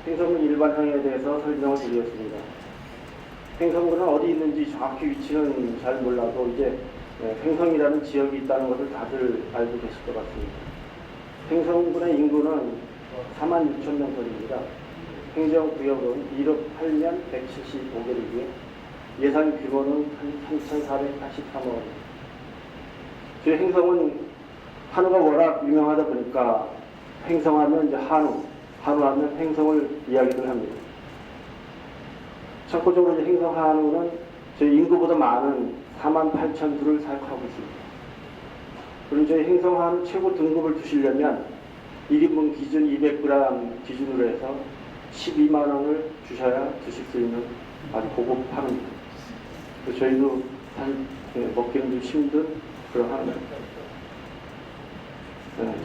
횡성군 일반항에 대해서 설명을 드리겠습니다. 횡성군은 어디 있는지 정확히 위치는 잘 몰라도 이제 횡성이라는 지역이 있다는 것을 다들 알고 계실 것 같습니다. 횡성군의 인구는 46,000명선입니다. 행정구역은 1억 8년 175개이고요. 예산 규모는 한 3,483억 원. 저희 횡성은 한우가 워낙 유명하다 보니까 횡성하면 이제 한우하면 횡성을 이야기를 합니다. 참고적으로 이제 횡성 한우는 저희 인구보다 많은 48,000두를 사육하고 있습니다. 그리고 저희 횡성 한우 최고 등급을 두시려면 1인분 기준 200g 기준으로 해서 12만 원을 주셔야 드실 수 있는 아주 고급 한우입니다. 저희도 먹기는 좀 힘든 그런 한우입니다.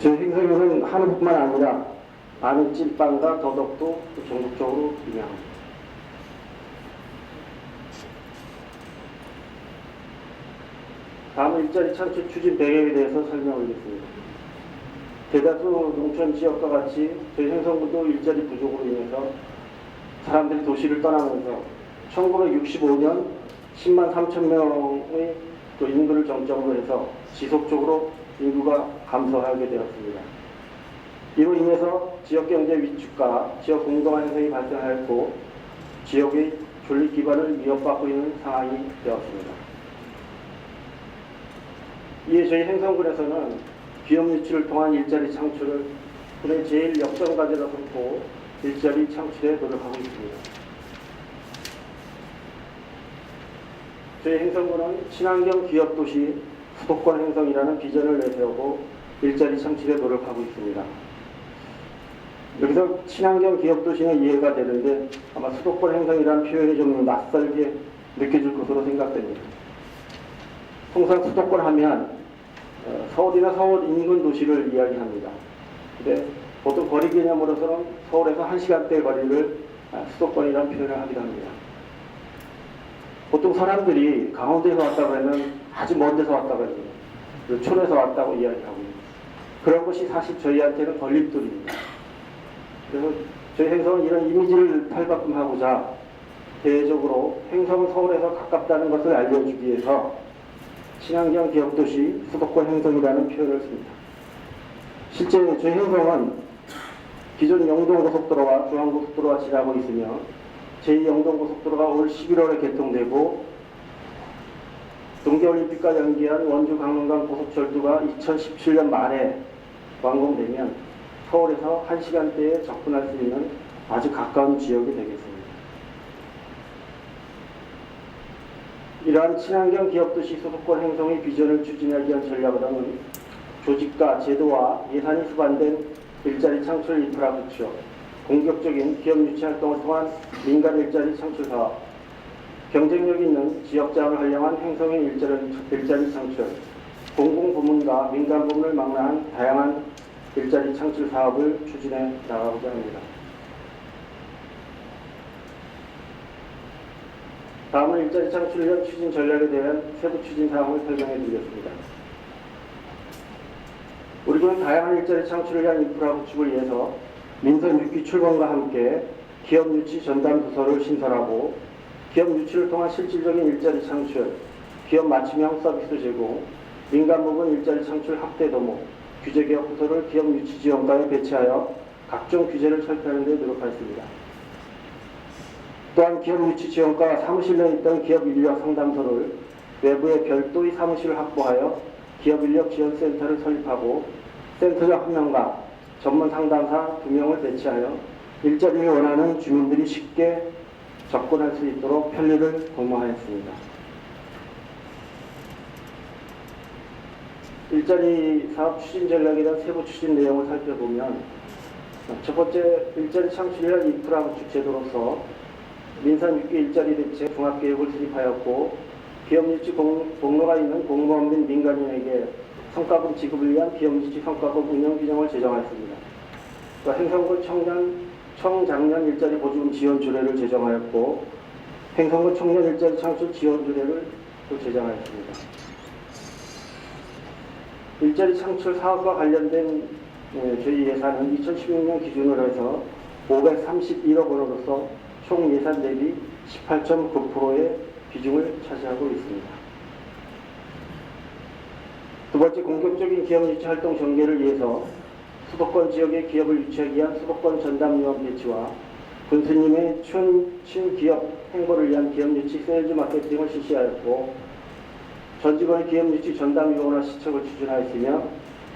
저희 횡성에는 한우뿐만 아니라 아는 찐빵과 더덕도 전국적으로 유명합니다. 다음은 일자리 창출 추진 배경에 대해서 설명드리겠습니다. 대다수 농촌 지역과 같이 저희 횡성군도 일자리 부족으로 인해서 사람들이 도시를 떠나면서 1965년 10만 3천 명의 또 인구를 정점으로 해서 지속적으로 인구가 감소하게 되었습니다. 이로 인해서 지역경제 위축과 지역 공동화 현상이 발생하였고 지역의 존립 기반을 위협받고 있는 상황이 되었습니다. 이에 저희 횡성군에서는 기업 유치를 통한 일자리 창출을 군의 제일 역점 과제로 삼고 일자리 창출에 노력하고 있습니다. 저희 횡성군은 친환경 기업도시 수도권 행성이라는 비전을 내세우고 일자리 창출에 노력하고 있습니다. 여기서 친환경 기업도시는 이해가 되는데 아마 수도권 행성이라는 표현이 좀 낯설게 느껴질 것으로 생각됩니다. 통상 수도권 하면 서울이나 서울 인근 도시를 이야기합니다. 근데 보통 거리 개념으로서는 서울에서 1시간대 거리를 수도권이라는 표현을 하기도 합니다. 보통 사람들이 강원도에서 왔다고 하면 아주 먼 데서 왔다고 해요. 촌에서 왔다고 이야기하고 그런 것이 사실 저희한테는 걸림돌입니다. 그래서 저희 횡성은 이런 이미지를 탈바꿈하고자 대외적으로 횡성은 서울에서 가깝다는 것을 알려주기 위해서 친환경 기업도시 수도권 행성이라는 표현을 씁니다. 실제 저희 횡성은 기존 영동고속도로와 중앙고속도로가 지나고 있으며 제2영동고속도로가 올 11월에 개통되고 동계올림픽과 연기한 원주 강릉간 고속철도가 2017년 말에 완공되면 서울에서 1시간대에 접근할 수 있는 아주 가까운 지역이 되겠습니다. 이러한 친환경 기업도시 수도권 행성의 비전을 추진하기 위한 전략으로는 조직과 제도와 예산이 수반된 일자리 창출 인프라 구축, 공격적인 기업 유치 활동을 통한 민간 일자리 창출 사업, 경쟁력 있는 지역자원을 활용한 횡성의 일자리 창출, 공공부문과 민간부문을 망라한 다양한 일자리 창출 사업을 추진해 나가고자 합니다. 다음은 일자리 창출을 위한 추진 전략에 대한 세부 추진 사항을 설명해 드리겠습니다. 우리 군은 다양한 일자리 창출을 위한 인프라 구축을 위해서 민선 6기 출범과 함께 기업 유치 전담 부서를 신설하고 기업 유치를 통한 실질적인 일자리 창출, 기업 맞춤형 서비스 제공, 민간 부문 일자리 창출 확대 도모, 규제개혁 부서를 기업 유치 지원과에 배치하여 각종 규제를 철폐하는 데 노력하였습니다. 또한 기업 유치 지원과 사무실 내에 있던 기업 인력 상담소를 외부에 별도의 사무실을 확보하여 기업 인력 지원센터를 설립하고 센터장 1명과 전문 상담사 2명을 배치하여 일자리를 원하는 주민들이 쉽게 접근할 수 있도록 편리를 도모하였습니다. 일자리 사업 추진 전략에 대한 세부 추진 내용을 살펴보면 첫 번째, 일자리 창출을 위한 인프라 구축 제도로서 민산 6기 일자리 대책 종합계획을 수립하였고 기업 유치 공로가 있는 공무원 및 민간인에게 성과급 지급을 위한 기업 유치 성과급 운영 규정을 제정하였습니다. 횡성군 청장년 일자리 보조금 지원 조례를 제정하였고 횡성군 청년 일자리 창출 지원 조례를 또 제정하였습니다. 일자리 창출 사업과 관련된 저희 예산은 2016년 기준으로 해서 531억 원으로서 총 예산 대비 18.9%의 비중을 차지하고 있습니다. 두 번째, 공격적인 기업 유치 활동 전개를 위해서 수도권 지역의 기업을 유치하기 위한 수도권 전담요원 배치와 군수님의 친기업 행보를 위한 기업 유치 세일즈 마케팅을 실시하였고, 전 직원의 기업 유치 전담요원화 시책을 추진하였으며,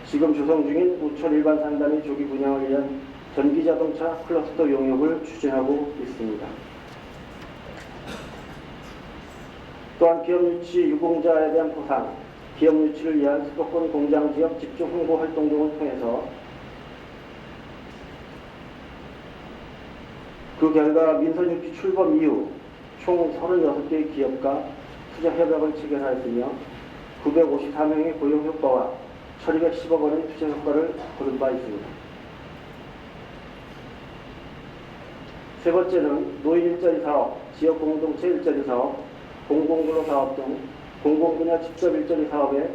지금 조성 중인 우천 일반 상담의 조기 분양을 위한 전기자동차 클러스터 용역을 추진하고 있습니다. 또한 기업 유치 유공자에 대한 보상, 기업 유치를 위한 수도권 공장 지역 집중 홍보 활동 등을 통해서 그 결과 민선 유치 출범 이후 총 36개의 기업과 투자 협약을 체결하였으며 954명의 고용 효과와 1210억 원의 투자 효과를 거둔 바 있습니다. 세 번째는 노인 일자리 사업, 지역 공동체 일자리 사업, 공공근로 사업 등 공공분야 직접 일자리 사업에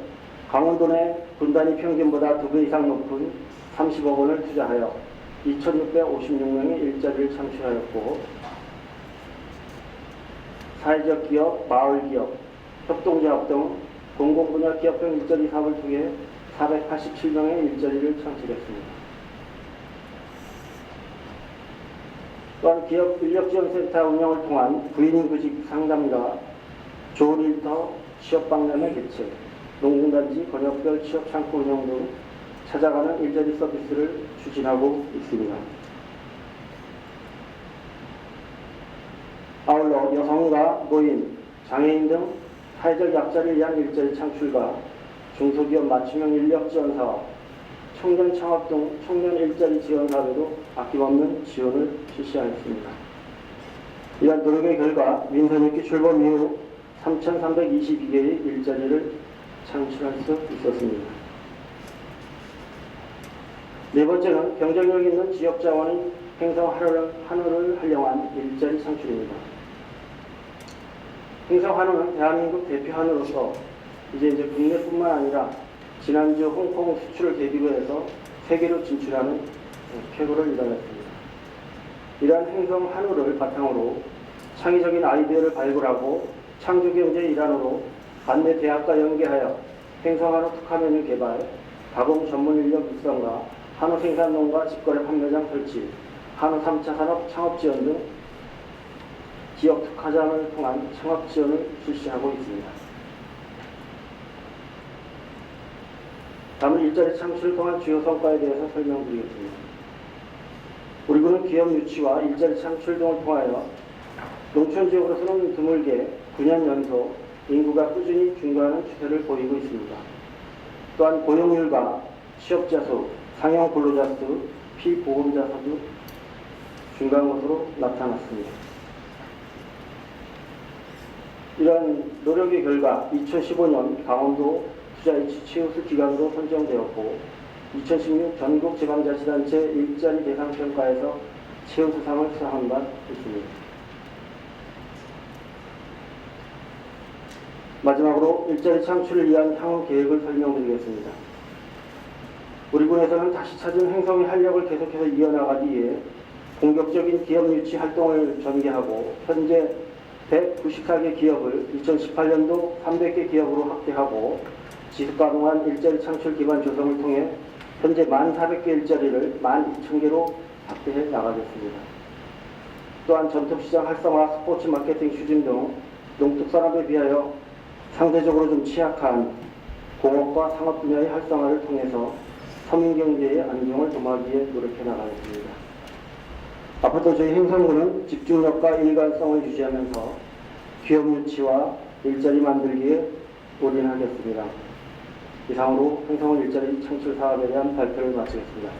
강원도 내 분단위 평균보다 2배 이상 높은 30억 원을 투자하여 2,656명의 일자리를 창출하였고, 사회적 기업, 마을 기업, 협동조합 등 공공분야 기업형 일자리 사업을 통해 487명의 일자리를 창출했습니다. 또한 기업 인력지원센터 운영을 통한 구인구직 상담과 좋은 일터 취업박람회 개최, 농공단지 권역별 취업창구 운영 등 찾아가는 일자리 서비스를 추진하고 있습니다. 아울러 여성과 노인, 장애인 등 사회적 약자를 위한 일자리 창출과 중소기업 맞춤형 인력 지원 사업, 청년 창업 등 청년 일자리 지원 사업에도 아낌없는 지원을 실시하였습니다. 이러한 노력의 결과 민선 유치 출범 이후 3,322개의 일자리를 창출할 수 있었습니다. 네 번째는 경쟁력 있는 지역 자원의 행성 한우를 활용한 일자리 창출입니다. 행성 한우는 대한민국 대표 한우로서 이제 국내뿐만 아니라 지난주 홍콩 수출을 계기로 해서 세계로 진출하는 쾌거를 이뤄냈습니다. 이러한 행성 한우를 바탕으로 창의적인 아이디어를 발굴하고 창조경제의 일환으로 관내 대학과 연계하여 행성 한우 특화 메뉴 개발, 가공 전문 인력 육성과 한우 생산농가 직거래 판매장 설치, 한우 3차 산업 창업 지원 등 지역 특화장을 통한 창업 지원을 실시하고 있습니다. 다음은 일자리 창출을 통한 주요 성과에 대해서 설명드리겠습니다. 우리 군은 기업 유치와 일자리 창출 등을 통하여 농촌 지역으로서는 드물게 9년 연속 인구가 꾸준히 증가하는 추세를 보이고 있습니다. 또한 고용률과 취업자 수, 상용 근로자 수, 피보험자 수도 증가한 것으로 나타났습니다. 이러한 노력의 결과 2015년 강원도 투자이치 최우수 기관으로 선정되었고, 2016 전국 지방자치단체 일자리 대상 평가에서 최우수상을 수상한 바 있습니다. 마지막으로 일자리 창출을 위한 향후 계획을 설명드리겠습니다. 우리 군에서는 다시 찾은 행성의 활력을 계속해서 이어나가기 위해 공격적인 기업 유치 활동을 전개하고, 현재 194개 기업을 2018년도 300개 기업으로 확대하고, 지속가능한 일자리 창출 기반 조성을 통해 현재 1,400개 일자리를 12,000개로 확대해 나가겠습니다. 또한 전통시장 활성화, 스포츠 마케팅 추진 등 농특산업에 비하여 상대적으로 좀 취약한 공업과 상업 분야의 활성화를 통해서 서민경제의 안정을 도모하기 위해 노력해 나가겠습니다. 앞으로도 저희 행성군은 집중력과 일관성을 유지하면서 기업 유치와 일자리 만들기에 올인하겠습니다. 이상으로 행성 일자리 창출 사업에 대한 발표를 마치겠습니다.